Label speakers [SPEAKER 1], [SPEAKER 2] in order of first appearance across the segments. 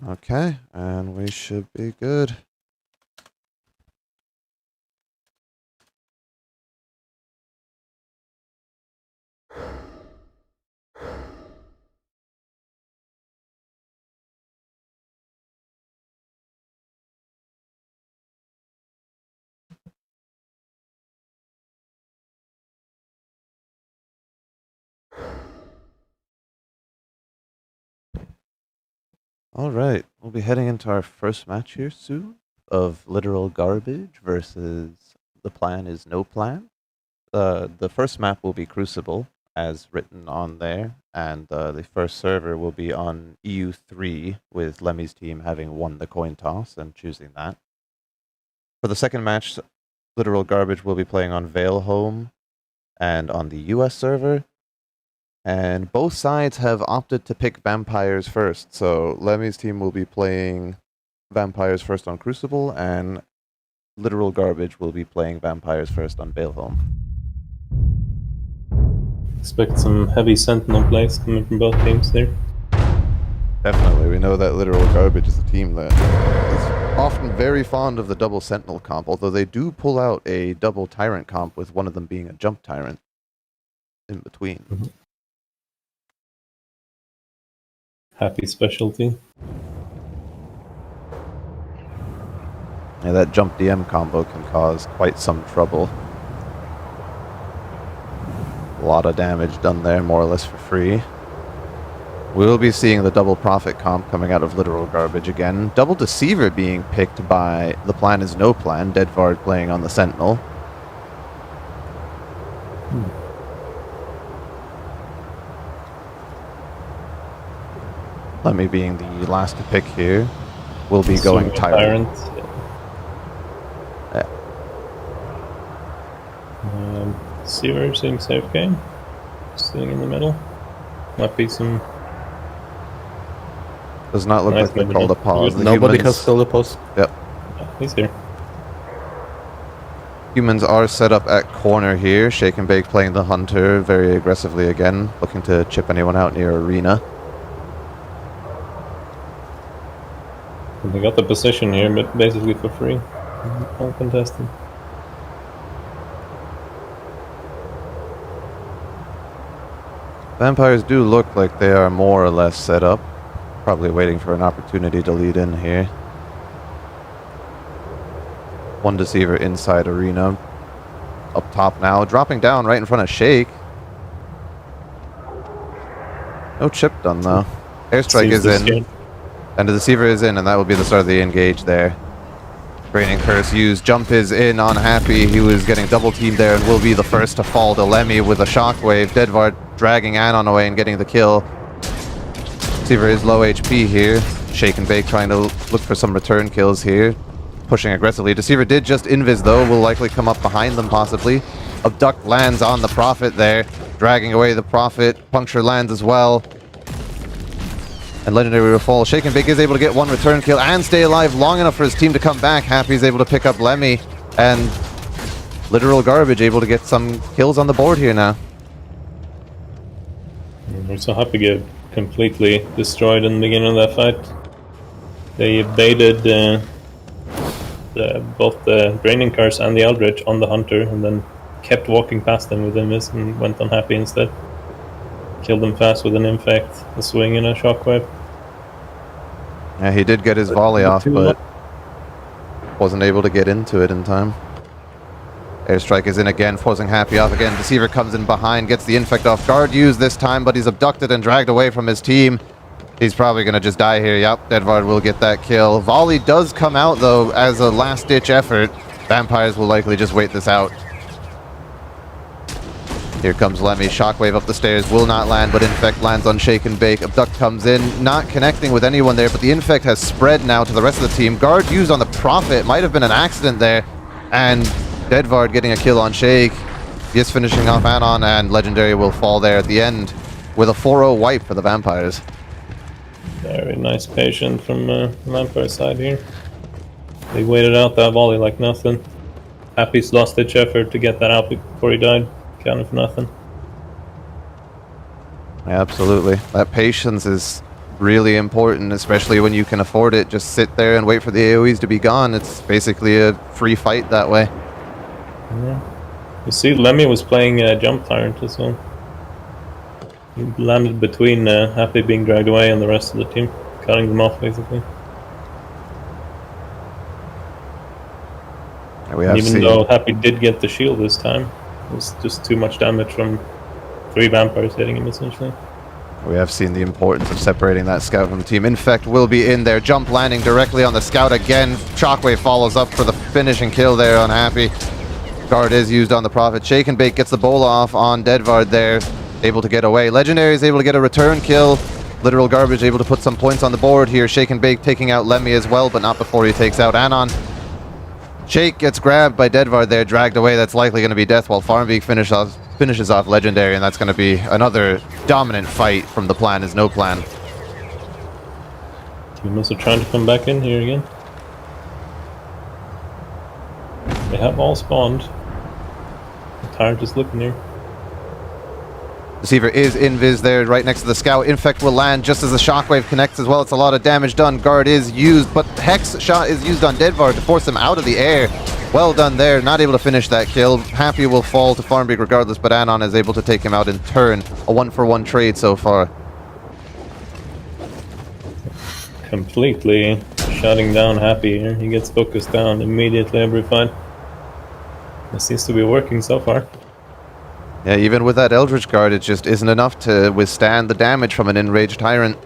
[SPEAKER 1] Okay, and we should be good. All right, we'll be heading into our first match here soon of Literal Garbage versus The Plan is No Plan. The first map will be Crucible, as written on there, and the first server will be on EU3, with Lemmy's team having won the coin toss and choosing that. For the second match, Literal Garbage will be playing on Vale Home and on the US server. And both sides have opted to pick vampires first. So Lemmy's team will be playing vampires first on Crucible, and Literal Garbage will be playing vampires first on Balehome.
[SPEAKER 2] Expect some heavy sentinel plays coming from both teams there.
[SPEAKER 1] Definitely. We know that Literal Garbage is a team that is often very fond of the double sentinel comp, although they do pull out a double tyrant comp, with one of them being a jump tyrant in between.
[SPEAKER 2] Mm-hmm. Happy specialty.
[SPEAKER 1] Yeah, that jump DM combo can cause quite some trouble. A lot of damage done there, more or less for free. We'll be seeing the double profit comp coming out of Literal Garbage again. Double Deceiver being picked by ThePlanIsNoPlan, Deadvard playing on the Sentinel. Lemmy being the last to pick here. Will be going Tyrant. Yeah.
[SPEAKER 2] Deceiver seems safe game. Sitting in the middle. Might be some...
[SPEAKER 1] Does not look like they called a pause.
[SPEAKER 3] Nobody has called a pause.
[SPEAKER 1] Yep.
[SPEAKER 2] Yeah, he's here.
[SPEAKER 1] Humans are set up at corner here. Shake and Bake playing the Hunter very aggressively again, looking to chip anyone out near Arena.
[SPEAKER 2] And they got the position here, but basically for free. Uncontested.
[SPEAKER 1] Vampires do look like they are more or less set up. Probably waiting for an opportunity to lead in here. One Deceiver inside Arena. Up top now, dropping down right in front of Shake. No chip done though. Airstrike is in.
[SPEAKER 2] Scared.
[SPEAKER 1] And the Deceiver is in, and that will be the start of the engage there. Draining Curse used. Jump is in on Happy. He was getting double teamed there and will be the first to fall to Lemmy with a shockwave. Deadvard dragging Anon away and getting the kill. Deceiver is low HP here. Shake and Bake trying to look for some return kills here. Pushing aggressively. Deceiver did just invis though. Will likely come up behind them possibly. Abduct lands on the Prophet there. Dragging away the Prophet. Puncture lands as well. And Legendary will fall. Shake and Bake is able to get one return kill and stay alive long enough for his team to come back. Happy is able to pick up Lemmy. And Literal Garbage able to get some kills on the board here now.
[SPEAKER 2] We're so happy to get completely destroyed in the beginning of that fight. They baited both the Draining Curse and the Eldritch on the Hunter, and then kept walking past them with Invis and went on Happy instead. Killed them fast with an Infect, a Swing, and a Shockwave.
[SPEAKER 1] Yeah, he did get his volley off, but wasn't able to get into it in time. Airstrike is in again, forcing Happy off again. Deceiver comes in behind, gets the Infect off guard used this time, but he's abducted and dragged away from his team. He's probably going to just die here. Yep, Deadvard will get that kill. Volley does come out, though, as a last-ditch effort. Vampires will likely just wait this out. Here comes Lemmy. Shockwave up the stairs. Will not land, but Infect lands on Shake and Bake. Abduct comes in, not connecting with anyone there, but the Infect has spread now to the rest of the team. Guard used on the Prophet. Might have been an accident there. And Deadvard getting a kill on Shake. Just finishing off Anon, and Legendary will fall there at the end with a 4-0 wipe for the Vampires.
[SPEAKER 2] Very nice patient from Vampire side here. They waited out that volley like nothing. Happy's last-ditch effort to get that out before he died. Counted for nothing.
[SPEAKER 1] Yeah, absolutely. That patience is really important, especially when you can afford it. Just sit there and wait for the AoEs to be gone. It's basically a free fight that way.
[SPEAKER 2] Yeah. You see, Lemmy was playing Jump Tyrant as well. He landed between Happy being dragged away and the rest of the team, cutting them off basically. Even though Happy did get the shield this time, it was just too much damage from 3 vampires hitting him essentially.
[SPEAKER 1] We have seen the importance of separating that scout from the team. Infect will be in there. Jump landing directly on the scout again. Shockwave follows up for the finishing kill there on Happy. Guard is used on the Prophet. Shake and Bake gets the bowl off on Deadvard there. Able to get away. Legendary is able to get a return kill. Literal Garbage able to put some points on the board here. Shake and Bake taking out Lemmy as well, but not before he takes out Anon. Shake gets grabbed by Deadvard there, dragged away. That's likely going to be death, while Farmbeak finishes off Legendary, and that's going to be another dominant fight from ThePlanIsNoPlan.
[SPEAKER 2] Humans are trying to come back in here again. They have all spawned. The Tyrant is looking here.
[SPEAKER 1] Deceiver is invis there, right next to the scout. Infect will land just as the shockwave connects as well. It's a lot of damage done. Guard is used, but Hex shot is used on Deadvard to force him out of the air. Well done there. Not able to finish that kill. Happy will fall to Farmbeak regardless, but Anon is able to take him out in turn. A 1-for-1 trade so far.
[SPEAKER 2] Completely shutting down Happy here. He gets focused down immediately every fight. It seems to be working so far.
[SPEAKER 1] Yeah, even with that Eldritch Guard, it just isn't enough to withstand the damage from an enraged Tyrant.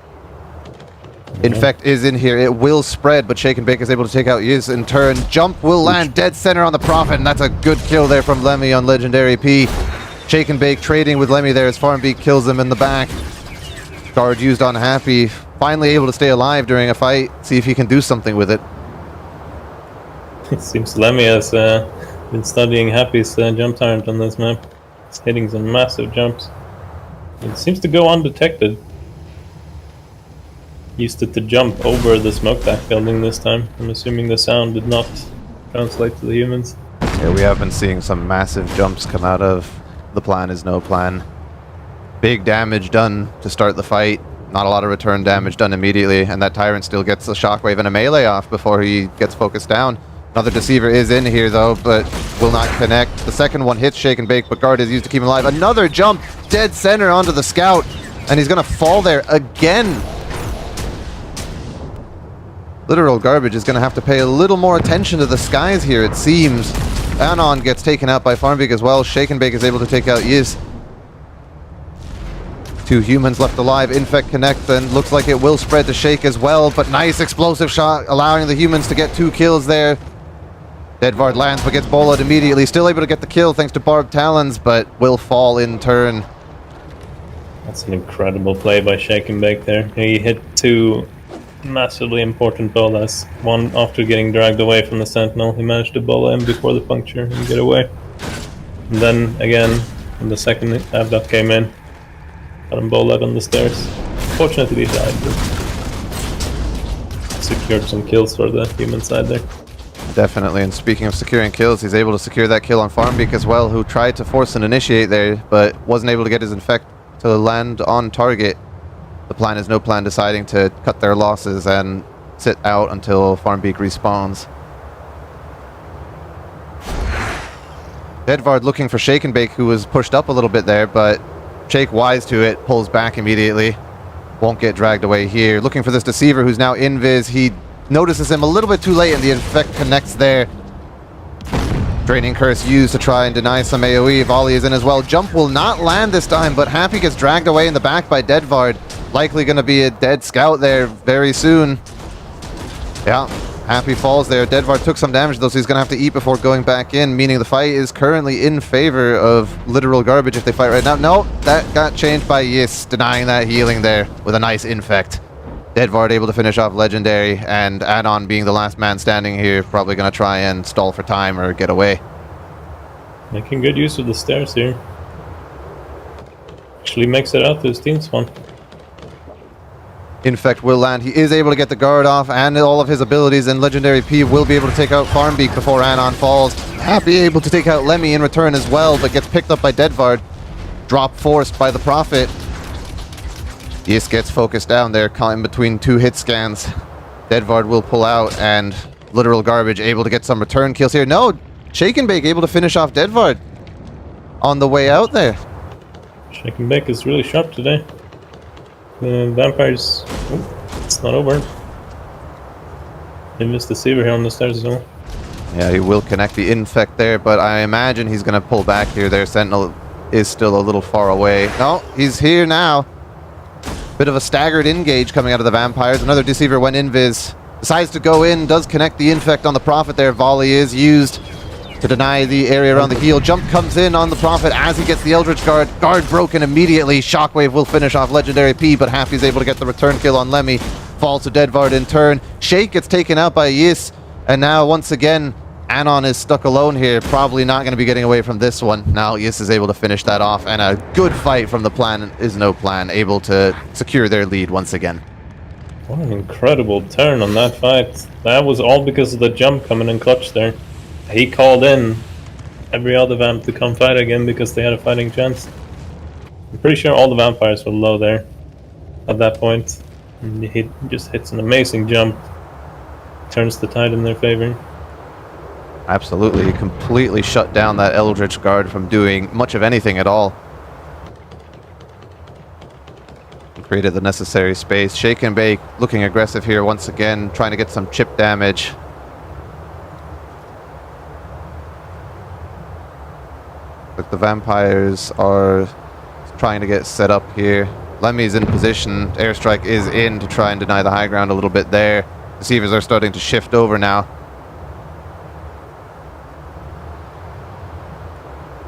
[SPEAKER 1] Infect is in here. It will spread, but Shake and Bake is able to take out Yiz in turn. Jump will land dead center on the Prophet, and that's a good kill there from Lemmy on Legendary P. Shake and Bake trading with Lemmy there as Farmbeak kills him in the back. Guard used on Happy. Finally able to stay alive during a fight. See if he can do something with it.
[SPEAKER 2] It seems Lemmy has been studying Happy's Jump Tyrant on this map. It's hitting some massive jumps. It seems to go undetected. Used it to jump over the smoke back building this time. I'm assuming the sound did not translate to the humans.
[SPEAKER 1] Yeah, we have been seeing some massive jumps come out of ThePlanIsNoPlan. Big damage done to start the fight. Not a lot of return damage done immediately, and that Tyrant still gets a shockwave and a melee off before he gets focused down. Another Deceiver is in here though, but will not connect. The second one hits Shake and Bake, but Guard is used to keep him alive. Another jump dead center onto the scout, and he's gonna fall there again. Literal Garbage is gonna have to pay a little more attention to the skies here, it seems. Anon gets taken out by Farmbeak as well. Shake and Bake is able to take out Yiz. 2 humans left alive. Infect connects, and looks like it will spread to Shake as well, but nice explosive shot, allowing the humans to get 2 kills there. Deadvard lands, but gets boloed immediately. Still able to get the kill thanks to Barbed Talons, but will fall in turn.
[SPEAKER 2] That's an incredible play by Shake and Bake there. He hit 2 massively important bolas. One after getting dragged away from the Sentinel. He managed to bola him before the puncture and get away. And then again, when the second abduct came in, got him bola'd on the stairs. Fortunately he died, but secured some kills for the human side there.
[SPEAKER 1] Definitely, and speaking of securing kills, he's able to secure that kill on Farmbeak as well, who tried to force an initiate there, but wasn't able to get his infect to land on target. ThePlanIsNoPlan deciding to cut their losses and sit out until Farmbeak respawns. Deadvard looking for Shake and Bake, who was pushed up a little bit there, but Shake, wise to it, pulls back immediately. Won't get dragged away here. Looking for this Deceiver, who's now invis. He notices him a little bit too late, and the infect connects there. Draining Curse used to try and deny some AoE. Volley is in as well. Jump will not land this time, but Happy gets dragged away in the back by Deadvard. Likely going to be a dead scout there very soon. Yeah, Happy falls there. Deadvard took some damage though, so he's going to have to eat before going back in, meaning the fight is currently in favor of Literal Garbage if they fight right now. No, that got changed by Yiss, denying that healing there with a nice infect. Deadvard able to finish off Legendary, and Anon being the last man standing here, probably going to try and stall for time or get away.
[SPEAKER 2] Making good use of the stairs here. Actually makes it out to his team spawn.
[SPEAKER 1] Infect will land. He is able to get the guard off and all of his abilities, and Legendary P will be able to take out Farmbeak before Anon falls. Happy able to take out Lemmy in return as well, but gets picked up by Deadvard. Drop forced by the Prophet. Yis gets focused down there, caught in between two hit scans. Deadvard will pull out, and Literal Garbage able to get some return kills here. No, Shake and Bake able to finish off Deadvard on the way out there.
[SPEAKER 2] Shake and Bake is really sharp today. The vampires... Oh, it's not over. They missed the Deceiver here on the stairs as well.
[SPEAKER 1] Yeah, he will connect the infect there, but I imagine he's going to pull back here. Their Sentinel is still a little far away. No, he's here now. Bit of a staggered engage coming out of the vampires. Another Deceiver went invis. Decides to go in, does connect the infect on the Prophet there. Volley is used to deny the area around the heel. Jump comes in on the Prophet as he gets the Eldritch Guard. Guard broken immediately. Shockwave will finish off Legendary P, but Happy's able to get the return kill on Lemmy. Falls to Deadvard in turn. Shake gets taken out by Yis. And now, once again, Anon is stuck alone here. Probably not going to be getting away from this one. Now, Yis is able to finish that off. And a good fight from the Plan is no plan. Able to secure their lead once again.
[SPEAKER 2] What an incredible turn on that fight. That was all because of the jump coming in clutch there. He called in every other vamp to come fight again because they had a fighting chance. I'm pretty sure all the vampires were low there at that point. And he just hits an amazing jump. Turns the tide in their favor.
[SPEAKER 1] Absolutely. He completely shut down that Eldritch Guard from doing much of anything at all. Created the necessary space. Shake and Bake looking aggressive here once again, trying to get some chip damage. But the vampires are trying to get set up here. Lemmy's in position. Airstrike is in to try and deny the high ground a little bit there. Deceivers are starting to shift over now.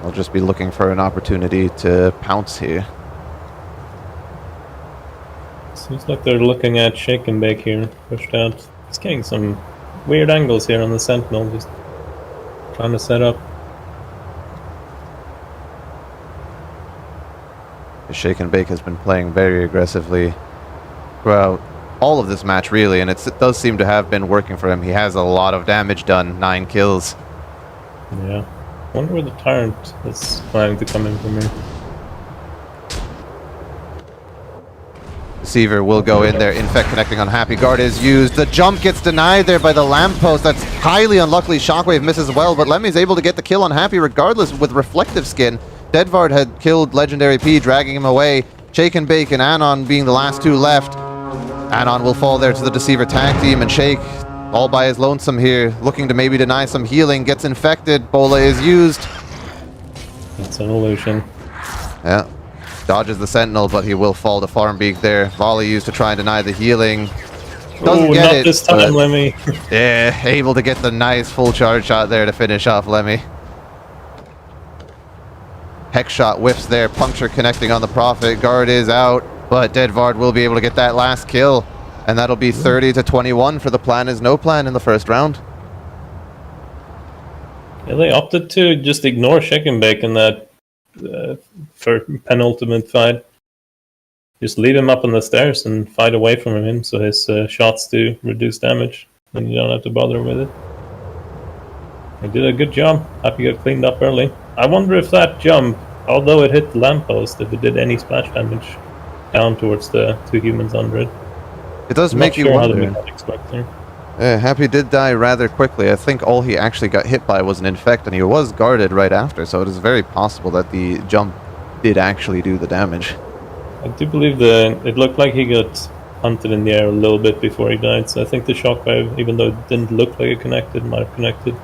[SPEAKER 1] They'll just be looking for an opportunity to pounce here.
[SPEAKER 2] Seems like they're looking at Shake and Bake here, pushed out. He's getting some weird angles here on the Sentinel, just trying to set up.
[SPEAKER 1] Shake and Bake has been playing very aggressively throughout all of this match, really, and it does seem to have been working for him. He has a lot of damage done, 9 kills.
[SPEAKER 2] Yeah. Wonder where the Tyrant is planning to come in from here.
[SPEAKER 1] Deceiver will go in there. Infect connecting on Happy. Guard is used. The jump gets denied there by the lamppost. That's highly unlucky. Shockwave misses well, but Lemmy's able to get the kill on Happy regardless with Reflective Skin. Deadvard had killed Legendary P, dragging him away. Shake and Bake and Anon being the last two left. Anon will fall there to the Deceiver tag team, and Shake, all by his lonesome here, looking to maybe deny some healing, gets infected. Bola is used.
[SPEAKER 2] It's an illusion.
[SPEAKER 1] Yeah. Dodges the Sentinel, but he will fall to Farmbeak there. Volley used to try and deny the healing. Doesn't get
[SPEAKER 2] not
[SPEAKER 1] it,
[SPEAKER 2] this time, Lemmy.
[SPEAKER 1] Yeah, able to get the nice full charge shot there to finish off Lemmy. Hex shot whiffs there. Puncture connecting on the Prophet. Guard is out, but Deadvard will be able to get that last kill. And that'll be 30-21 for the Plan is no plan in the first round.
[SPEAKER 2] Yeah, they opted to just ignore Shake and Bake in that for penultimate fight. Just leave him up on the stairs and fight away from him so his shots do reduce damage. And you don't have to bother with it. They did a good job. Happy got cleaned up early. I wonder if that jump, although it hit the lamppost, if it did any splash damage down towards the two humans under it.
[SPEAKER 1] It does make you wonder. Happy did die rather quickly. I think all he actually got hit by was an infect, and he was guarded right after, so it is very possible that the jump did actually do the damage.
[SPEAKER 2] I do believe it looked like he got hunted in the air a little bit before he died, so I think the shockwave, even though it didn't look like it connected, might have connected.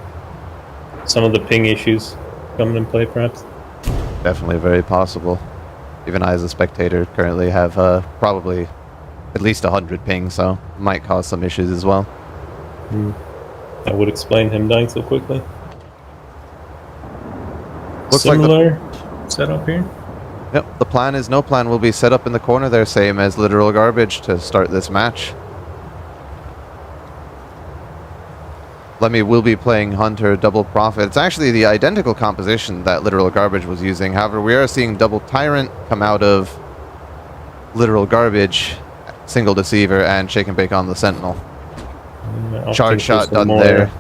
[SPEAKER 2] Some of the ping issues coming in play, perhaps.
[SPEAKER 1] Definitely very possible. Even I, as a spectator, currently have probably at least 100 ping, so might cause some issues as well.
[SPEAKER 2] That would explain him dying so quickly.
[SPEAKER 1] Looks
[SPEAKER 2] Similar setup here.
[SPEAKER 1] Yep, the Plan is no plan will be set up in the corner there, same as Literal Garbage to start this match. Lemmy will be playing Hunter, Double Prophet. It's actually the identical composition that Literal Garbage was using. However, we are seeing Double Tyrant come out of Literal Garbage, Single Deceiver, and Shake and Bake on the Sentinel. Charge shot done there.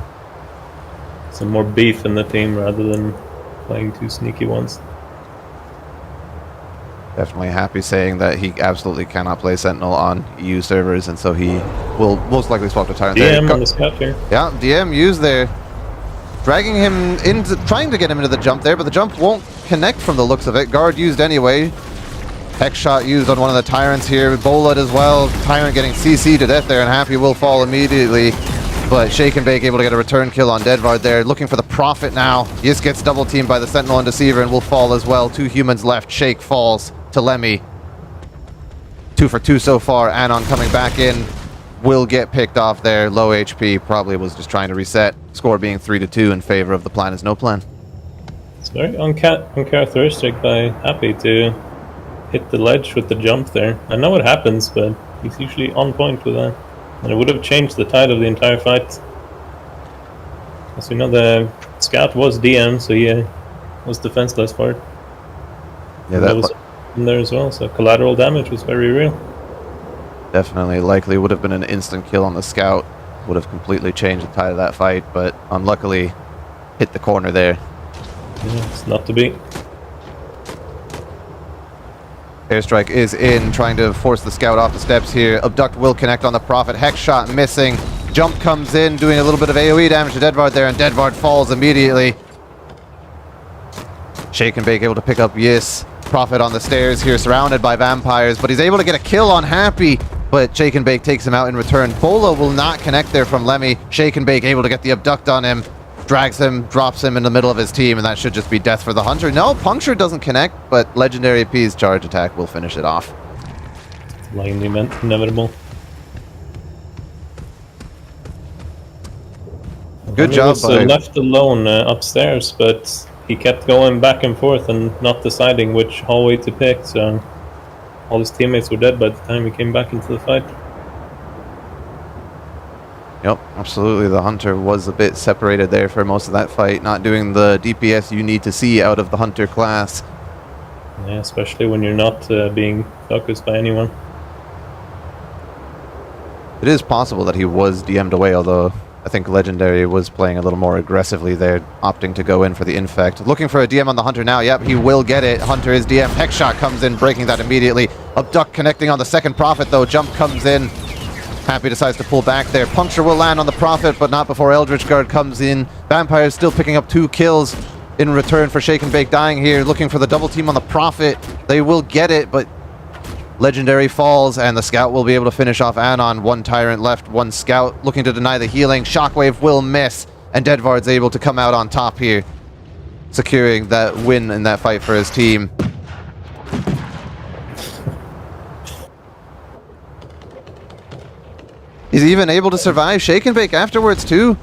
[SPEAKER 2] Some more beef in the team rather than playing two sneaky ones.
[SPEAKER 1] Definitely Happy saying that he absolutely cannot play Sentinel on EU servers, and so he will most likely swap to Tyrant.
[SPEAKER 2] DM on the scout here.
[SPEAKER 1] Yeah, DM used there. Dragging him into, trying to get him into the jump there, but the jump won't connect from the looks of it. Guard used anyway. Hex shot used on one of the Tyrants here. Bolad as well. Tyrant getting CC to death there, and Happy will fall immediately. But Shake and Bake able to get a return kill on Deadvard there. Looking for the Prophet now. Yis gets double teamed by the Sentinel and Deceiver and will fall as well. 2 humans left. Shake falls to Lemmy. 2 for 2 so far. Anon coming back in. Will get picked off there. Low HP. Probably was just trying to reset. Score being 3-2 in favor of the plan is no plan.
[SPEAKER 2] It's very uncharacteristic by Happy to hit the ledge with the jump there. I know it happens, but he's usually on point with that. And it would have changed the tide of the entire fight. As we know, the scout was DM, so he was defenseless for it.
[SPEAKER 1] Yeah,
[SPEAKER 2] that was in there as well, so collateral damage was very real.
[SPEAKER 1] Definitely likely would have been an instant kill on the scout. Would have completely changed the tide of that fight, but unluckily hit the corner there.
[SPEAKER 2] Yeah, it's not to be.
[SPEAKER 1] Airstrike is in, trying to force the scout off the steps here. Abduct will connect on the Prophet. Hex shot missing. Jump comes in, doing a little bit of AoE damage to Deadvard there, and Deadvard falls immediately. Shake and Bake able to pick up Yis. Prophet on the stairs here, surrounded by vampires, but he's able to get a kill on Happy, but Shake and Bake takes him out in return. Bolo will not connect there from Lemmy. Shake and Bake able to get the Abduct on him. Drags him, drops him in the middle of his team, and that should just be death for the Hunter. No, Puncture doesn't connect, but Legendary P's charge attack will finish it off.
[SPEAKER 2] Blindly inevitable.
[SPEAKER 1] Good job.
[SPEAKER 2] He was left alone upstairs, but he kept going back and forth and not deciding which hallway to pick, so all his teammates were dead by the time he came back into the fight.
[SPEAKER 1] Yep, absolutely. The Hunter was a bit separated there for most of that fight, not doing the DPS you need to see out of the Hunter class.
[SPEAKER 2] Yeah, especially when you're not being focused by anyone.
[SPEAKER 1] It is possible that he was DM'd away, although I think Legendary was playing a little more aggressively there, opting to go in for the Infect. Looking for a DM on the Hunter now. Yep, he will get it. Hunter is DM. Hex shot comes in, breaking that immediately. Abduct connecting on the second Prophet, though. Jump comes in. Happy decides to pull back there. Puncture will land on the Prophet, but not before Eldritch Guard comes in. Vampires still picking up 2 kills in return for Shake and Bake dying here. Looking for the double team on the Prophet. They will get it, but Legendary falls, and the Scout will be able to finish off Anon. 1 Tyrant left, 1 Scout looking to deny the healing. Shockwave will miss, and Deadvard's able to come out on top here, securing that win in that fight for his team. He's even able to survive Shake and Bake afterwards, too.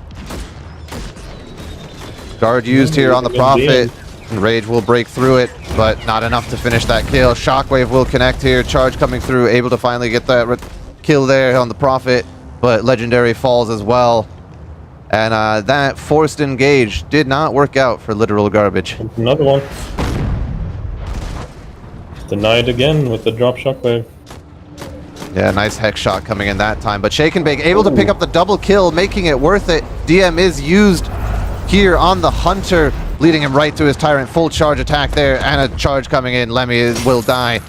[SPEAKER 1] Guard used here on the Prophet. Rage will break through it, but not enough to finish that kill. Shockwave will connect here. Charge coming through, able to finally get that kill there on the Prophet, but Legendary falls as well. And that forced engage did not work out for Literal Garbage.
[SPEAKER 2] Another one. Denied again with the drop Shockwave.
[SPEAKER 1] Yeah, nice Hex shot coming in that time, but Shake and Bake able to pick up the double kill, making it worth it. DM is used here on the Hunter, leading him right to his Tyrant. Full charge attack there, and a charge coming in. Lemmy will die.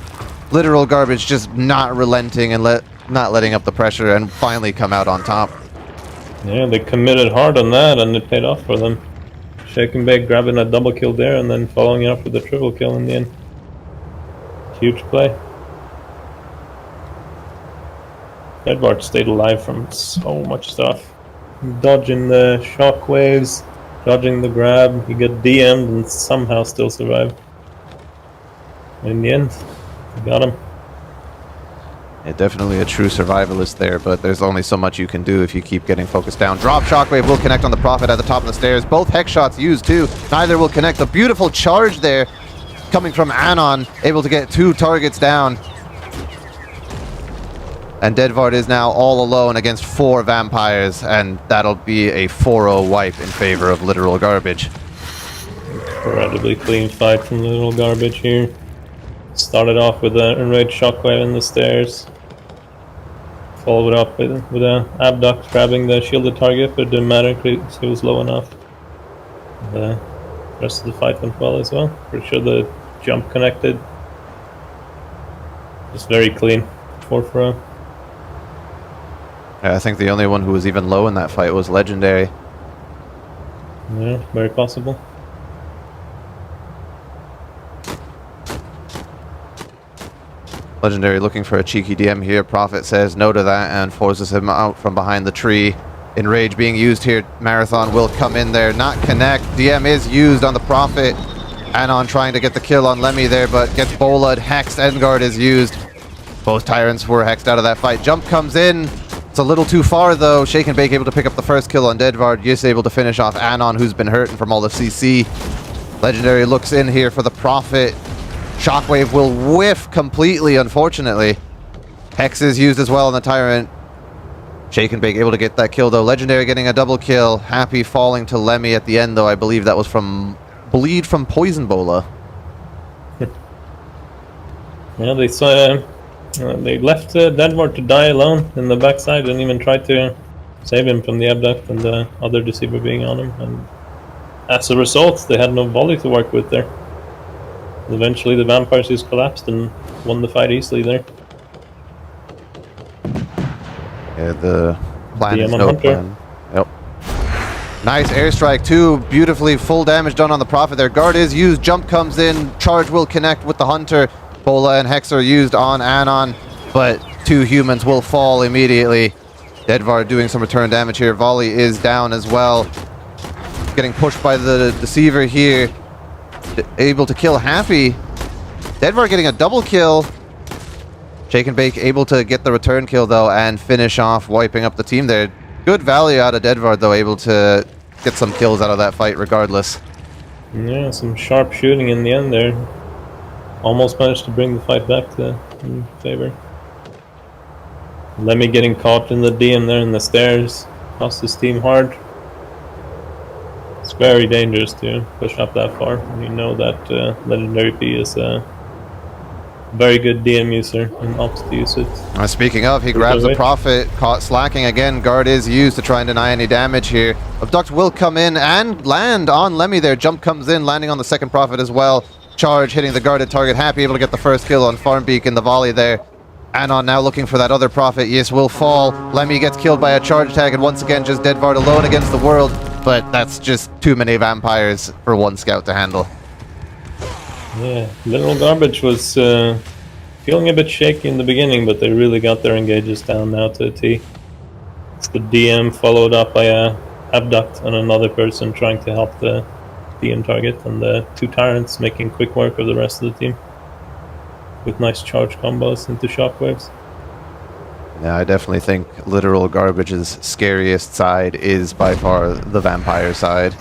[SPEAKER 1] Literal Garbage just not relenting and not letting up the pressure, and finally come out on top.
[SPEAKER 2] Yeah, they committed hard on that, and it paid off for them. Shake and Bake grabbing a double kill there, and then following it up with a triple kill in the end. Huge play. Edward stayed alive from so much stuff. Dodging the shockwaves, dodging the grab, he got DM'd and somehow still survived. In the end, got him.
[SPEAKER 1] Yeah, definitely a true survivalist there, but there's only so much you can do if you keep getting focused down. Drop Shockwave will connect on the Prophet at the top of the stairs. Both Hex shots used too. Neither will connect. A beautiful charge there coming from Anon, able to get 2 targets down. And Deadvard is now all alone against 4 vampires, and that'll be a 4-0 wipe in favor of Literal Garbage.
[SPEAKER 2] Incredibly clean fight from Literal Garbage here. Started off with an enraged Shockwave in the stairs. Followed up with an Abduct grabbing the shielded target, but it didn't matter because he was low enough. The rest of the fight went well as well. Pretty sure the jump connected. Just very clean. 4-4.
[SPEAKER 1] Yeah, I think the only one who was even low in that fight was Legendary.
[SPEAKER 2] Yeah, very possible.
[SPEAKER 1] Legendary looking for a cheeky DM here. Prophet says no to that and forces him out from behind the tree. Enrage being used here. Marathon will come in there, not connect. DM is used on the Prophet. Anon trying to get the kill on Lemmy there, but gets bola'd. Hexed. Edgard is used. Both Tyrants were hexed out of that fight. Jump comes in. It's a little too far though. Shake and Bake able to pick up the first kill on Deadvard. Yus able to finish off Anon, who's been hurting from all the CC. Legendary looks in here for the Prophet. Shockwave will whiff completely, unfortunately. Hex is used as well on the Tyrant. Shake and Bake able to get that kill though. Legendary getting a double kill. Happy falling to Lemmy at the end though. I believe that was from bleed from Poison Bola.
[SPEAKER 2] Yeah, they saw. They left Deadvard to die alone in the backside and even tried to save him from the abduct and the other deceiver being on him. And as a result, they had no volley to work with there. Eventually, the vampires just collapsed and won the fight easily there.
[SPEAKER 1] Yeah, the plan is
[SPEAKER 2] DM on
[SPEAKER 1] no
[SPEAKER 2] Hunter.
[SPEAKER 1] plan. Yep. Nice airstrike too. Beautifully full damage done on the Prophet there. Guard is used. Jump comes in. Charge will connect with the Hunter. Bola and Hex are used on Anon, but two humans will fall immediately. Deadvard doing some return damage here. Volley is down as well. Getting pushed by the Deceiver here. Able to kill Happy. Deadvard getting a double kill. Shake and Bake able to get the return kill though and finish off wiping up the team there. Good value out of Deadvard though, able to get some kills out of that fight regardless.
[SPEAKER 2] Yeah, some sharp shooting in the end there. Almost managed to bring the fight back to in favor. Lemmy getting caught in the DM there in the stairs. Cost his team hard. It's very dangerous to push up that far. You know that Legendary P is a very good DM user and opts to use it.
[SPEAKER 1] Speaking of, he grabs the Prophet, caught slacking again. Guard is used to try and deny any damage here. Abduct will come in and land on Lemmy there. Jump comes in, landing on the second Prophet as well. Charge hitting the guarded target. Happy able to get the first kill on Farmbeak in the volley there. Anon now looking for that other Prophet. Yes, will fall. Lemmy gets killed by a charge tag and once again just Deadvard alone against the world. But that's just too many vampires for one scout to handle.
[SPEAKER 2] Yeah, Literal Garbage was feeling a bit shaky in the beginning, but they really got their engages down now to a T. It's the DM followed up by a Abduct and another person trying to help the DM target, and the two Tyrants making quick work of the rest of the team with nice charge combos into shockwaves.
[SPEAKER 1] Yeah, I definitely think Literal Garbage's scariest side is by far the vampire side.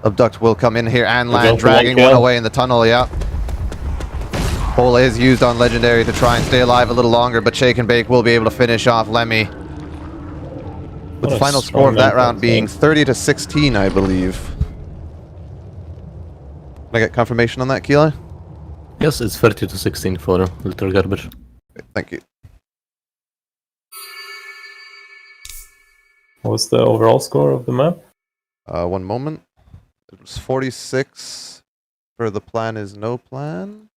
[SPEAKER 1] Abduct will come in here and land, dragging one away in the tunnel, yeah. Bola is used on Legendary to try and stay alive a little longer, but Shake and Bake will be able to finish off Lemmy. With the final score of that round being 30-16, I believe. Can I get confirmation on that, Keela?
[SPEAKER 3] Yes, it's 30-16 for Literal Garbage.
[SPEAKER 1] Okay, thank you.
[SPEAKER 2] What's the overall score of the map?
[SPEAKER 1] 1 moment. It was 46 for ThePlanIsNoPlan.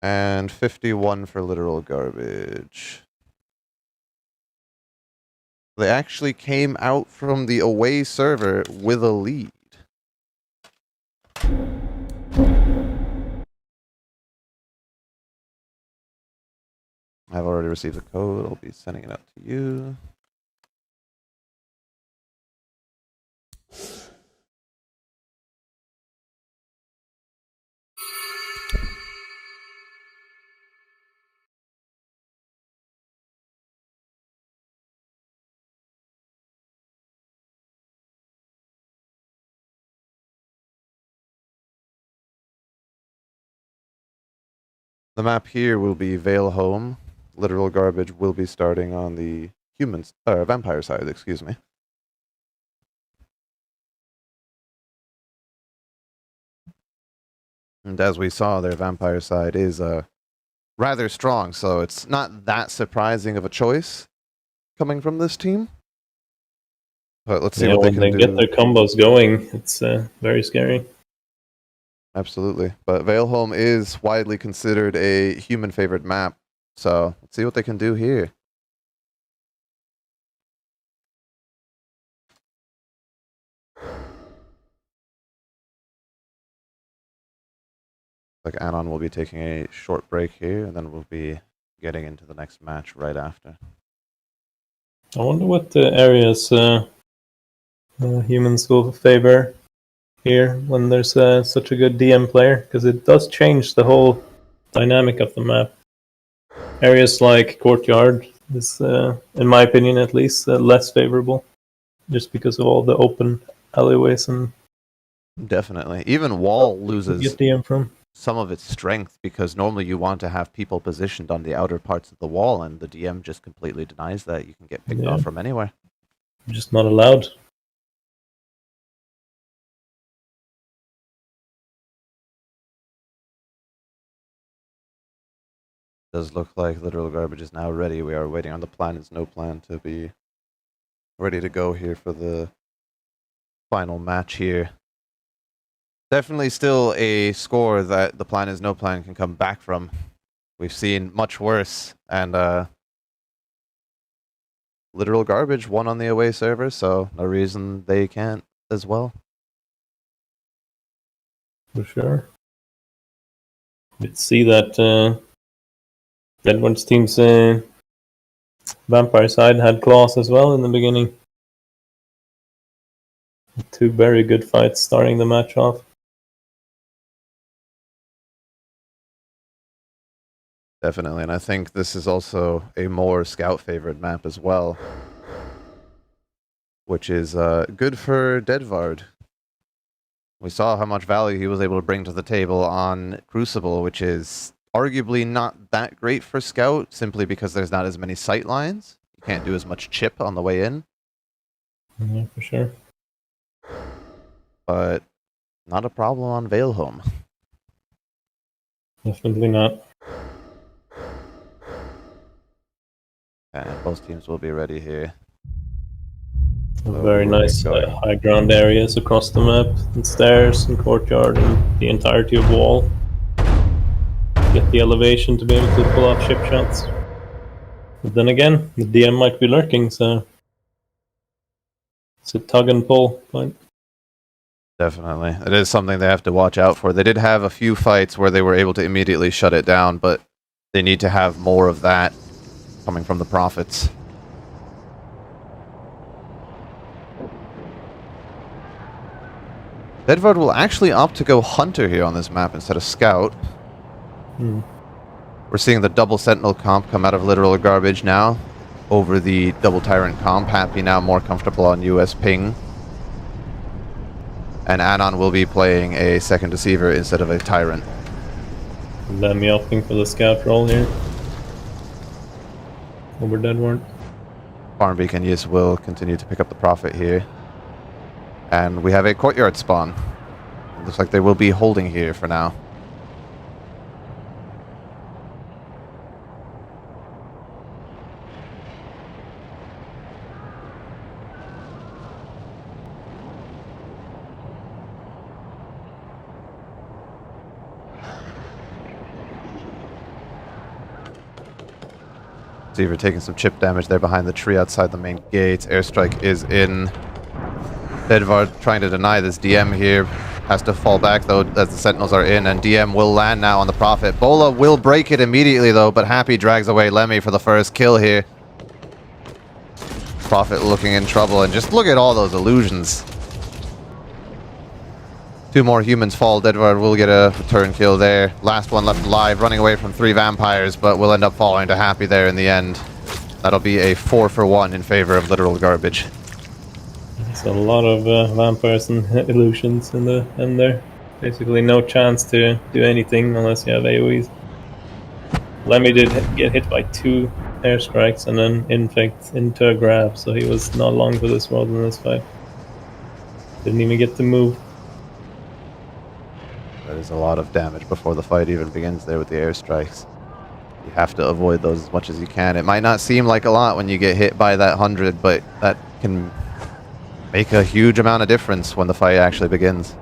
[SPEAKER 1] And 51 for Literal Garbage. They actually came out from the away server with a lead. I've already received the code. I'll be sending it out to you. The map here will be Vale Home. Literal Garbage will be starting on the vampire side, excuse me. And as we saw, their vampire side is rather strong, so it's not that surprising of a choice coming from this team. But let's see
[SPEAKER 2] Yeah,
[SPEAKER 1] what they
[SPEAKER 2] when
[SPEAKER 1] can
[SPEAKER 2] they
[SPEAKER 1] do.
[SPEAKER 2] get their combos going, it's very scary.
[SPEAKER 1] Absolutely. But Veilholm is widely considered a human favorite map. So let's see what they can do here. Like Anon will be taking a short break here, and then we'll be getting into the next match right after.
[SPEAKER 2] I wonder what areas humans will favor here when there's such a good DM player, because it does change the whole dynamic of the map. Areas like Courtyard is, in my opinion at least, less favorable, just because of all the open alleyways and
[SPEAKER 1] Definitely. Even Wall
[SPEAKER 2] you
[SPEAKER 1] loses
[SPEAKER 2] get DM from.
[SPEAKER 1] some of its strength because normally you want to have people positioned on the outer parts of the wall, and the DM just completely denies that. You can get picked off from anywhere.
[SPEAKER 2] Just not allowed.
[SPEAKER 1] Does look like Literal Garbage is now ready. We are waiting on ThePlanIsNoPlan to be ready to go here for the final match here. Definitely still a score that ThePlanIsNoPlan can come back from. We've seen much worse, and Literal Garbage won on the away server, so no reason they can't as well.
[SPEAKER 2] For sure. Let's see that Edward's team's vampire side had claws as well in the beginning. Two very good fights starting the match off.
[SPEAKER 1] Definitely, and I think this is also a more scout favorite map as well, which is good for Deadvard. We saw how much value he was able to bring to the table on Crucible, which is arguably not that great for Scout, simply because there's not as many sight lines. You can't do as much chip on the way in.
[SPEAKER 2] Yeah, for sure.
[SPEAKER 1] But not a problem on Veilholm.
[SPEAKER 2] Definitely not.
[SPEAKER 1] And both teams will be ready here.
[SPEAKER 2] Very
[SPEAKER 1] we'll
[SPEAKER 2] nice
[SPEAKER 1] get going.
[SPEAKER 2] high ground areas across the map, and stairs and courtyard and the entirety of wall. Get the elevation to be able to pull off chip shots. But then again, the DM might be lurking, so it's a tug and pull point.
[SPEAKER 1] Definitely. It is something they have to watch out for. They did have a few fights where they were able to immediately shut it down, but they need to have more of that coming from the Prophets. Edvard will actually opt to go Hunter here on this map instead of Scout. We're seeing the double Sentinel comp come out of Literal Garbage now over the double Tyrant comp. Happy now more comfortable on US ping. And Anon will be playing a second Deceiver instead of a Tyrant.
[SPEAKER 2] Let me opting for the scout role here. Over Deadward.
[SPEAKER 1] Farmbeak and Yis will continue to pick up the Prophet here. And we have a courtyard spawn. It looks like they will be holding here for now. Deceiver taking some chip damage there behind the tree outside the main gates. Airstrike is in. Edvard trying to deny this DM here. Has to fall back though as the Sentinels are in, and DM will land now on the Prophet. Bola will break it immediately though, but Happy drags away Lemmy for the first kill here. Prophet looking in trouble, and just look at all those illusions. Two more humans fall. Edvard will get a return kill there. Last one left alive, running away from 3 vampires, but will end up falling to Happy there in the end. That'll be a 4-for-1 in favor of Literal Garbage.
[SPEAKER 2] There's a lot of vampires and illusions in the end there. Basically no chance to do anything unless you have AoEs. Lemmy did get hit by 2 airstrikes and then infect into a grab, so he was not long for this world in this fight. Didn't even get to move.
[SPEAKER 1] That is a lot of damage before the fight even begins there with the airstrikes. You have to avoid those as much as you can. It might not seem like a lot when you get hit by that 100, but that can make a huge amount of difference when the fight actually begins.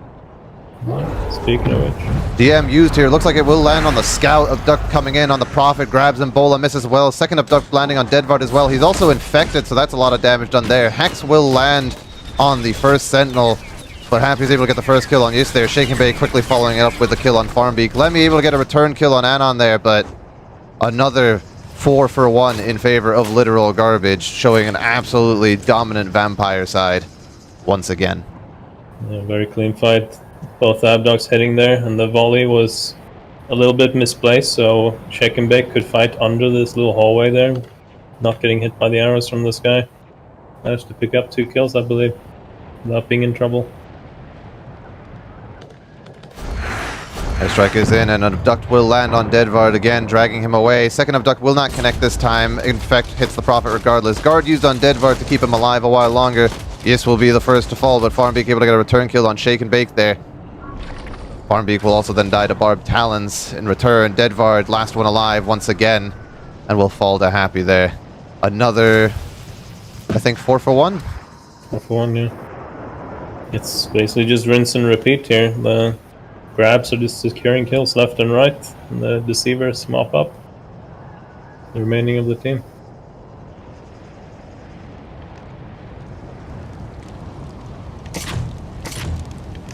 [SPEAKER 2] Speaking of which,
[SPEAKER 1] DM used here. Looks like it will land on the scout. Abduct coming in on the Prophet. Grabs Bola, misses well. Second Abduct landing on Deadvard as well. He's also infected, so that's a lot of damage done there. Hex will land on the first Sentinel, but Happy's able to get the first kill on Yus there. Shake and Bake quickly following it up with the kill on Farmbeak. Lemmy able to get a return kill on Anon there, but another 4 for 1 in favor of literal garbage, showing an absolutely dominant vampire side once again.
[SPEAKER 2] yeah, very clean fight. Both Abducts hitting there, and the volley was a little bit misplaced, so Shake and Bake could fight under this little hallway there, not getting hit by the arrows from the sky. Managed to pick up 2 kills, I believe, without being in trouble.
[SPEAKER 1] Airstrike is in, and an Abduct will land on Deadvard again, dragging him away. Second Abduct will not connect this time. In fact, hits the Prophet regardless. Guard used on Deadvard to keep him alive a while longer. Yus will be the first to fall, but Farmbeak able to get a return kill on Shake and Bake there. Farmbeak will also then die to Barbed Talons in return. Deadvard, last one alive once again, and will fall to Happy there. Another, I think, 4 for 1?
[SPEAKER 2] 4 for 1, yeah. It's basically just rinse and repeat here. The grabs are just securing kills left and right, and the deceivers mop up the remaining of the team.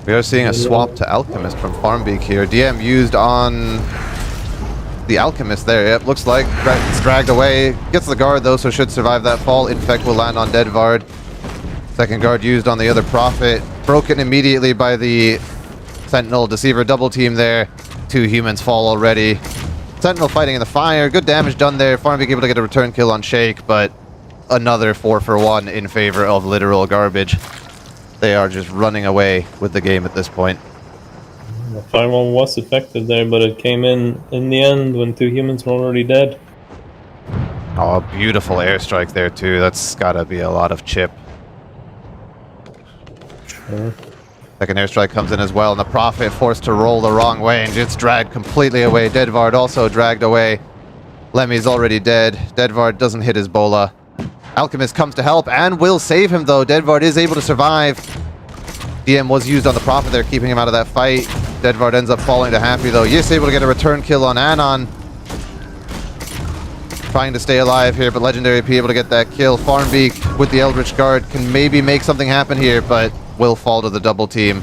[SPEAKER 1] We are seeing a swap to Alchemist from Farmbeak here. DM used on the Alchemist there. Yep, looks like it's dragged away. Gets the guard though, so should survive that fall. Infect will land on Deadvard. Second guard used on the other Prophet. Broken immediately by the Sentinel. Deceiver double team there. 2 humans fall already. Sentinel fighting in the fire. Good damage done there. Farmbeak able to get a return kill on Shake, but another 4 for 1 in favor of literal garbage. They are just running away with the game at this point.
[SPEAKER 2] The firewall was effective there, but it came in the end when 2 humans were already dead.
[SPEAKER 1] Oh, beautiful airstrike there too. That's gotta be a lot of chip.
[SPEAKER 2] Sure.
[SPEAKER 1] Second airstrike comes in as well, and the Prophet forced to roll the wrong way and gets dragged completely away. Deadvard also dragged away. Lemmy's already dead. Deadvard doesn't hit his Bola. Alchemist comes to help and will save him though. Deadvard is able to survive. DM was used on the Prophet there, keeping him out of that fight. Deadvard ends up falling to Happy though. Yus able to get a return kill on Anon. Trying to stay alive here, but Legendary P able to get that kill. Farmbeak with the Eldritch Guard can maybe make something happen here, but will fall to the double team.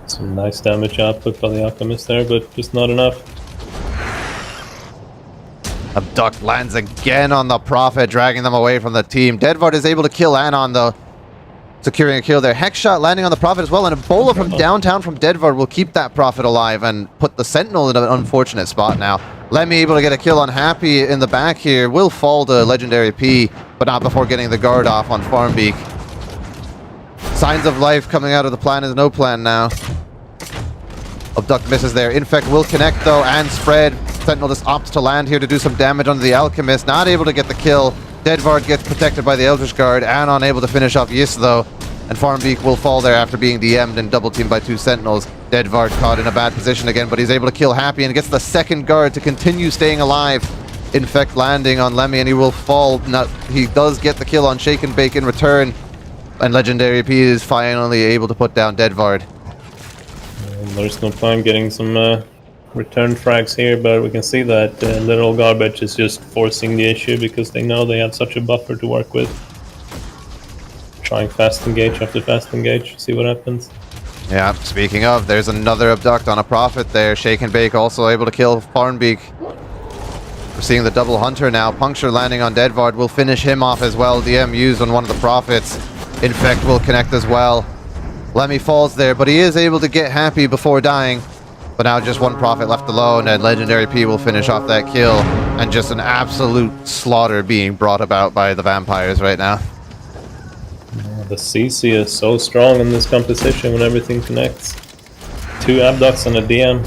[SPEAKER 2] Some nice damage output by the Alchemist there, but just not enough.
[SPEAKER 1] Abduct lands again on the Prophet, dragging them away from the team. Deadvard is able to kill Anon though, securing a kill there. Hex shot landing on the Prophet as well, and a Bola from downtown from Deadvard will keep that Prophet alive and put the Sentinel in an unfortunate spot now. Lemmy able to get a kill on Happy in the back here. Will fall to Legendary P, but not before getting the guard off on Farmbeak. Signs of life coming out of the plan is no plan now. Abduct misses there. Infect will connect though and spread. Sentinel just opts to land here to do some damage onto the Alchemist. Not able to get the kill. Deadvard gets protected by the Eldritch Guard. Anon able to finish off Yus though. And Farmbeak will fall there after being DM'd and double teamed by 2 Sentinels. Deadvard caught in a bad position again, but he's able to kill Happy and gets the second guard to continue staying alive. Infect landing on Lemmy and he will fall. He does get the kill on Shake and Bake in return. And Legendary P is finally able to put down Deadvard.
[SPEAKER 2] There's no plan getting some return frags here, but we can see that literal garbage is just forcing the issue because they know they have such a buffer to work with. Trying fast engage after fast engage, see what happens.
[SPEAKER 1] Yeah, speaking of, there's another Abduct on a Prophet there. Shake and Bake also able to kill Farmbeak. We're seeing the double hunter now. Puncture landing on Deadvard will finish him off as well. DM used on one of the Prophets. Infect will connect as well. Lemmy falls there, but he is able to get Happy before dying. But now just 1 Prophet left alone, and Legendary P will finish off that kill. And just an absolute slaughter being brought about by the vampires right now.
[SPEAKER 2] The CC is so strong in this composition when everything connects. 2 Abducts and a DM.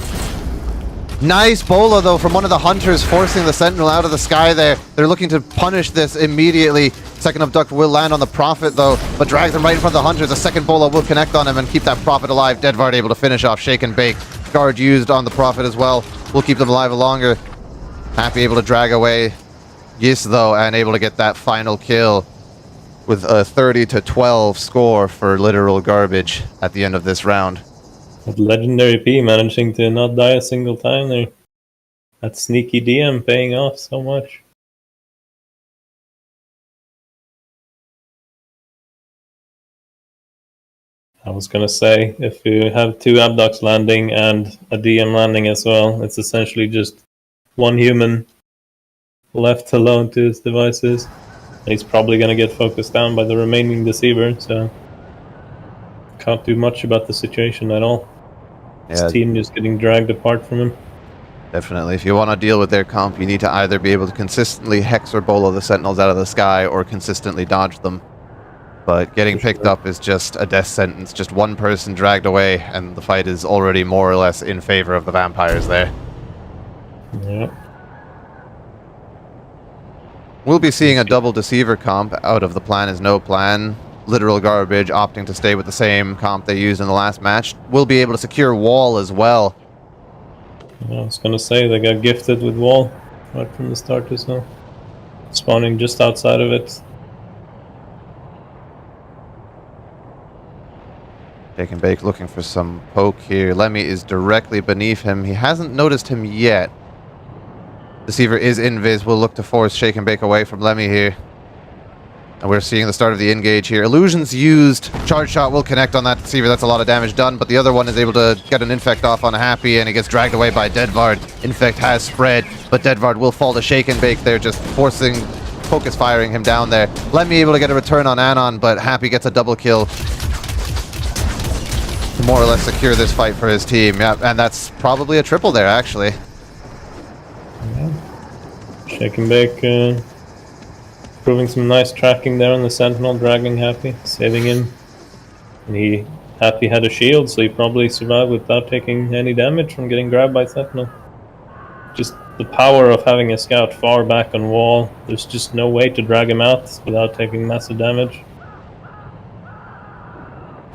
[SPEAKER 1] Nice Bola though from one of the hunters, forcing the Sentinel out of the sky there. They're looking to punish this immediately. Second Abduct will land on the Prophet though, but drags him right in front of the hunters. A second Bola will connect on him and keep that Prophet alive. Deadvard able to finish off Shake and Bake. Guard used on the Prophet as well. Will keep them alive longer. Happy able to drag away Yus though, and able to get that final kill. with a 30-12 score for literal garbage at the end of this round.
[SPEAKER 2] With Legendary P managing to not die a single time there. That sneaky DM paying off so much. I was gonna say, if you have 2 Abducts landing and a DM landing as well, it's essentially just one human left alone to his devices. He's probably gonna get focused down by the remaining Deceiver, so can't do much about the situation at all.
[SPEAKER 1] Yeah,
[SPEAKER 2] His team just getting dragged apart from him.
[SPEAKER 1] definitely. If you want to deal with their comp, you need to either be able to consistently hex or bolo the Sentinels out of the sky or consistently dodge them. But getting picked up is just a death sentence. Just one person dragged away, and the fight is already more or less in favor of the vampires there.
[SPEAKER 2] Yeah.
[SPEAKER 1] We'll be seeing a double Deceiver comp out of ThePlanIsNoPlan. Literal Garbage opting to stay with the same comp they used in the last match. We'll be able to secure Wall as well.
[SPEAKER 2] I was gonna say, they got gifted with Wall right from the start as well. Spawning just outside of it.
[SPEAKER 1] Shake and Bake looking for some poke here. Lemmy is directly beneath him. He hasn't noticed him yet. Deceiver is invis. We'll look to force Shake and Bake away from Lemmy here. And we're seeing the start of the engage here. Illusions used. Charge shot will connect on that Deceiver. That's a lot of damage done. But the other one is able to get an Infect off on Happy, and he gets dragged away by Deadvard. Infect has spread, but Deadvard will fall to Shake and Bake there, just forcing, focus firing him down there. Lemmy able to get a return on Anon, but Happy gets a double kill to more or less secure this fight for his team. Yeah, and that's probably a triple there, actually.
[SPEAKER 2] Shake and Bake proving some nice tracking there on the Sentinel, dragging Happy, saving him. And Happy had a shield, so he probably survived without taking any damage from getting grabbed by Sentinel. Just the power of having a scout far back on Wall. There's just no way to drag him out without taking massive damage.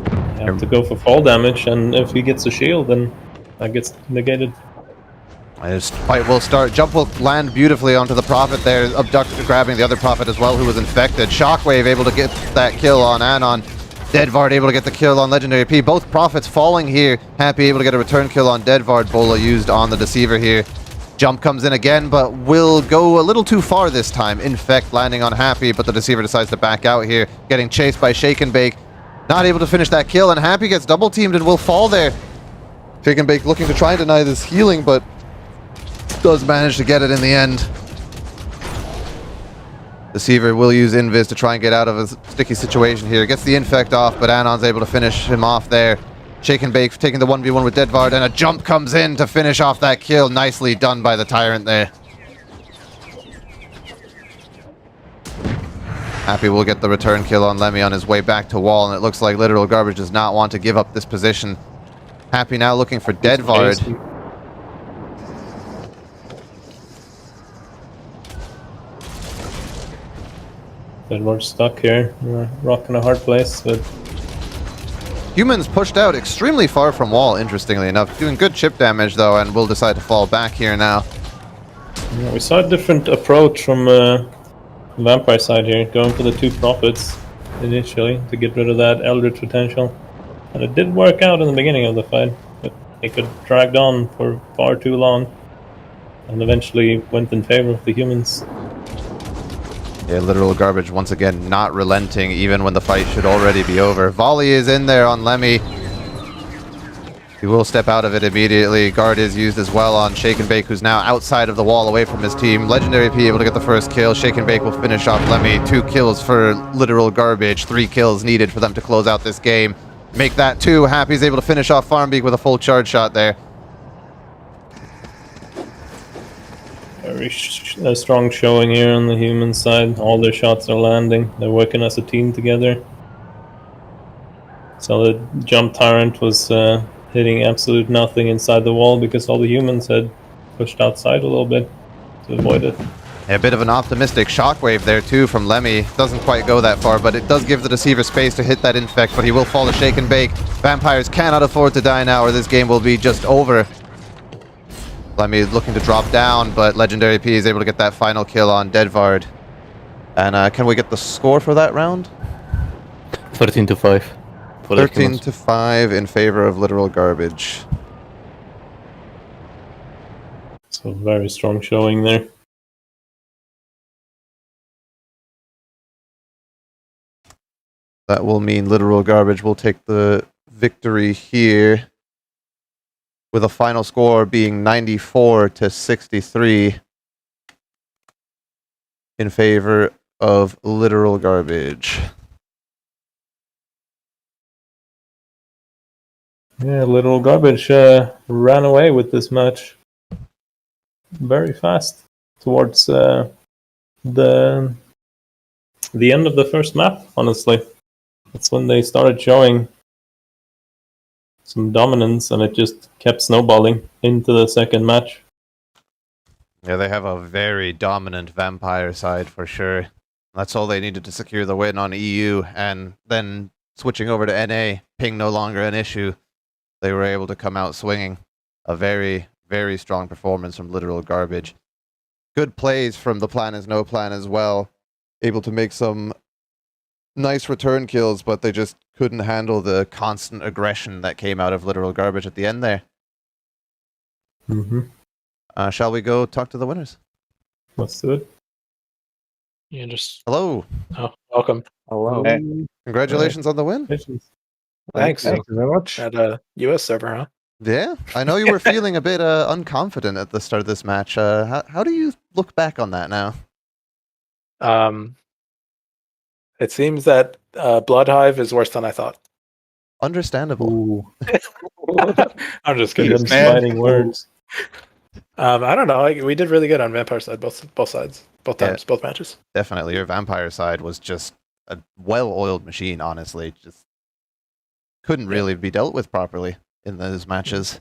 [SPEAKER 2] You have to go for fall damage, and if he gets a shield, then that gets negated.
[SPEAKER 1] This fight will start. Jump will land beautifully onto the Prophet there. Abduct grabbing the other Prophet as well, who was infected. Shockwave able to get that kill on Anon. Deadvard able to get the kill on Legendary P. Both Prophets falling here. Happy able to get a return kill on Deadvard. Bola used on the Deceiver here. Jump comes in again, but will go a little too far this time. Infect landing on Happy, but the Deceiver decides to back out here. Getting chased by Shake and Bake. Not able to finish that kill, and Happy gets double teamed and will fall there. Shake and Bake looking to try and deny this healing, but does manage to get it in the end. Deceiver will use Invis to try and get out of a sticky situation here. Gets the Infect off, but Anon's able to finish him off there. Shake and Bake taking the 1v1 with Deadvard, and a jump comes in to finish off that kill. Nicely done by the Tyrant there. Happy will get the return kill on Lemmy on his way back to Wall, and it looks like Literal Garbage does not want to give up this position. Happy now looking for Deadvard.
[SPEAKER 2] Deadvard's stuck here. We're rocking a hard place, but
[SPEAKER 1] Humans pushed out extremely far from Wall, interestingly enough. Doing good chip damage, though, and will decide to fall back here now.
[SPEAKER 2] yeah, we saw a different approach from Vampire side here, going for the 2 Prophets initially to get rid of that Eldritch potential. And it did work out in the beginning of the fight, but it got dragged on for far too long and eventually went in favor of the humans.
[SPEAKER 1] Yeah, Literal Garbage once again not relenting even when the fight should already be over. Volley is in there on Lemmy. He will step out of it immediately. Guard is used as well on Shake and Bake, who's now outside of the wall away from his team. Legendary P able to get the first kill. Shake and Bake will finish off Lemmy. 2 kills for Literal Garbage. 3 kills needed for them to close out this game. Make that 2. Happy's able to finish off Farmbeak with a full charge shot there.
[SPEAKER 2] Very strong showing here on the human side. All their shots are landing. They're working as a team together. So the Jump Tyrant was hitting absolute nothing inside the wall because all the humans had pushed outside a little bit to avoid it.
[SPEAKER 1] A bit of an optimistic shockwave there too from Lemmy. Doesn't quite go that far, but it does give the Deceiver space to hit that Infect, but he will fall to Shake and Bake. Vampires cannot afford to die now or this game will be just over. Lemmy is looking to drop down, but Legendary P is able to get that final kill on Deadvard. And can we get the score for that round?
[SPEAKER 3] 13 to 5. For
[SPEAKER 1] 13 to 5 in favor of literal garbage.
[SPEAKER 2] So very strong showing there.
[SPEAKER 1] That will mean literal garbage will take the victory here, with a final score being 94 to 63 in favor of literal garbage.
[SPEAKER 2] Yeah, Literal Garbage ran away with this match very fast towards the end of the first map, honestly. That's when they started showing some dominance, and it just kept snowballing into the second match.
[SPEAKER 1] Yeah, they have a very dominant vampire side for sure. That's all they needed to secure the win on EU, and then switching over to NA, ping no longer an issue. They were able to come out swinging. A very, very strong performance from literal garbage. Good plays from ThePlanIsNoPlan as well. Able to make some nice return kills, but they just couldn't handle the constant aggression that came out of literal garbage at the end there. Shall we go talk to the winners?
[SPEAKER 2] Let's do it.
[SPEAKER 4] You just
[SPEAKER 1] Hello.
[SPEAKER 4] welcome.
[SPEAKER 5] Hello.
[SPEAKER 4] Hey.
[SPEAKER 1] Congratulations on the win.
[SPEAKER 4] Thanks.
[SPEAKER 5] Thank you very much.
[SPEAKER 4] At a US server, huh?
[SPEAKER 1] Yeah, I know you were feeling a bit unconfident at the start of this match. How do you look back on that now?
[SPEAKER 4] It seems that Bloodhive is worse than I thought.
[SPEAKER 1] Understandable.
[SPEAKER 4] I'm just
[SPEAKER 2] Good
[SPEAKER 4] kidding.
[SPEAKER 2] fighting words.
[SPEAKER 4] I don't know. We did really good on Vampire side, both sides, both times, both matches.
[SPEAKER 1] Definitely, your vampire side was just a well-oiled machine. Honestly, just couldn't really be dealt with properly in those matches.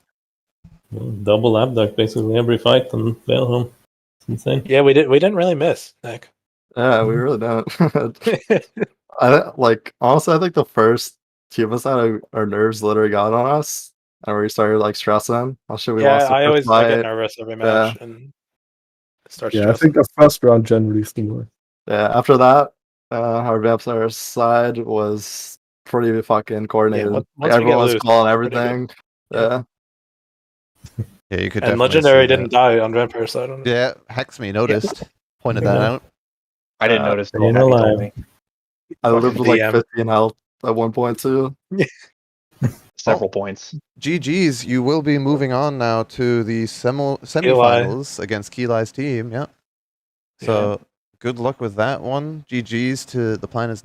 [SPEAKER 2] Double abduct basically every fight on Valheim. It's insane.
[SPEAKER 4] Yeah, we didn't really miss, Nick.
[SPEAKER 5] Yeah, we really don't. Honestly, I think the first few minutes our nerves literally got on us, and we started like stressing. I should we lost the
[SPEAKER 4] I
[SPEAKER 5] first
[SPEAKER 4] always
[SPEAKER 5] fight.
[SPEAKER 4] get nervous every match and start
[SPEAKER 6] I
[SPEAKER 4] stressing.
[SPEAKER 6] think the first round generally is the worst.
[SPEAKER 5] Yeah, after that, our vampire side was pretty fucking coordinated.
[SPEAKER 4] once we get
[SPEAKER 5] Everyone was
[SPEAKER 4] loose,
[SPEAKER 5] calling
[SPEAKER 4] it's pretty
[SPEAKER 5] everything.
[SPEAKER 4] good.
[SPEAKER 1] Yeah, you could.
[SPEAKER 4] And
[SPEAKER 1] definitely
[SPEAKER 4] Legendary
[SPEAKER 1] see that.
[SPEAKER 4] didn't die on Vampire side.
[SPEAKER 1] Yeah, Hexme noticed. Pointed that out.
[SPEAKER 7] I didn't notice.
[SPEAKER 2] Staying
[SPEAKER 7] Happy told
[SPEAKER 2] alive.
[SPEAKER 7] me.
[SPEAKER 5] I lived with like
[SPEAKER 4] DM.
[SPEAKER 5] 15 health at one point too.
[SPEAKER 7] Several points.
[SPEAKER 1] GG's, you will be moving on now to the semifinals against Keeli's team. Yeah. So good luck with that one. GG's to ThePlanIsNoPlan as